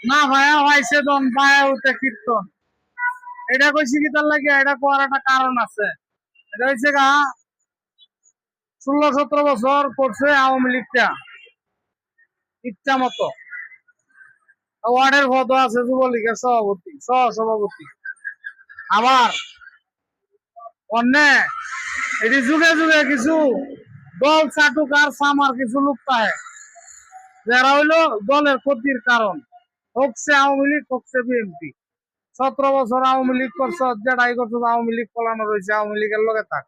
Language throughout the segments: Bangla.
না ভাইয়া হয়েছে দন ভাইয়া উঠে কীর্তন এটা কইছি কি তার লাগে এটা কোয়ার একটা কারণ আছে। এটা হচ্ছে গা 16-17 বছর করছে আওয়ামী লীগটা ইচ্ছা মতো। ওয়ার্ডের পদ আছে যুবলীগের সভাপতি সহ সভাপতি। আবার অন্য এটি যুগে যুগে কিছু দল চাটুক আর সামার কিছু লোক পায় যারা হইলো দলের ক্ষতির কারণ। হচ্ছে আওয়ামী লীগ হচ্ছে বিএনপি। 17 বছর আওয়ামী লীগ করছো, যেটাই করছো আওয়ামী লীগ ফলানো রয়েছে, আওয়ামী লীগের লগে থাক।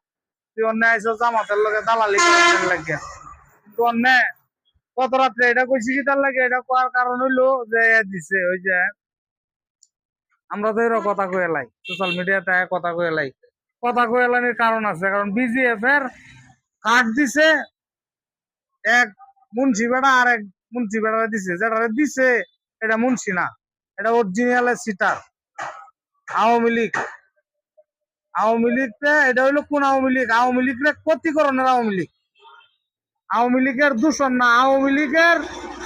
তুই অন্য আইসো জামাতের লগে দালালি করার লাগে। কিন্তু অন্য কত রাত্রে এটা কইছি কি তার লাগে এটা করার কারণ হইলো যে দিছে ওই যে আমরা তো এরকম কথা কয়ে লাই সোশ্যাল মিডিয়াতে কথা কয়ে লাই। কথা কয়ে লাইনের কারণ আছে, কারণ বিজিএফ এর কার্ড দিছে এক মুন্সি বেড়া আর এক মুন্সি বেড়া দিছে, যেটা দিছে এটা মুন্সি না, এটা অরিজিনাল সিটার আওয়ামী লীগ। আওয়ামী লীগটা এটা হইলো কোন আওয়ামী লীগ? আওয়ামী লীগের ক্ষতিকরণের আওয়ামী লীগ। আওয়ামী লীগের দূষণ না, আওয়ামী লীগের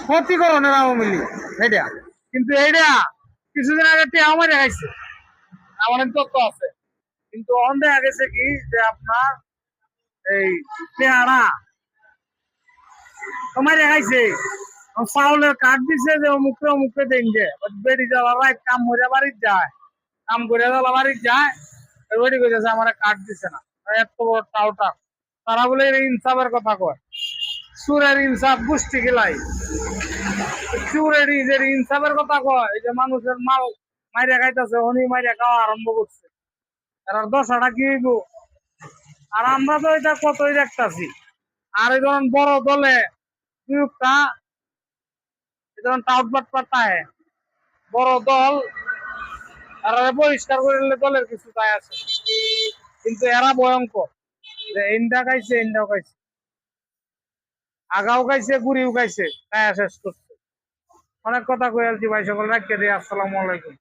ক্ষতিকরণের আওয়ামী লীগ এটা। কিন্তু এইটা কিছুদিন আগে আমার দেখাইছে, আমার তথ্য আছে। কিন্তু অন দেখা গেছে কি যে আপনার এই পেয়ারা তোমার দেখাইছে চাউলের কাঠ দিছে যে অমুকে অমুকে দেন যে বেড়ি জ্বালা রাত কাম করে বাড়ির যায়, কাম করে জ্বালা বাড়ির যায়, ওইটি কইতেছে আমার কাঠ দিছে না। এত বড় টাউটা তারা বলে ইনসাফের কথা কয়। সুরের ইনসাফ গোষ্ঠী গেলাই চুরের ইনসাফের কথা কয়। এই যে মানুষের মাল মাইরা খাইতেছে, হনি মাইরা খাওয়া আরম্ভ করছে, এর দশাটা কি হইব? আর আমরা তো এটা কতই দেখতেছি। আর এই ধরুন বড় দলে দুটা এই ধরুন টাউটবাট পাঠায় বড় দল, এরা পরিষ্কার করলে দলের কিছু দায় আছে, কিন্তু এরা ভয়ঙ্কর যে ইন্ডা খাইছে ইন্ডাও খাইছে, আগাও খাইছে গুড়িও খাইছে, খায়া শেষ করছে। অনেক কথা কয়ে আলছি ভাই, সকল রাখিয়ে দিই। আসসালামু আলাইকুম।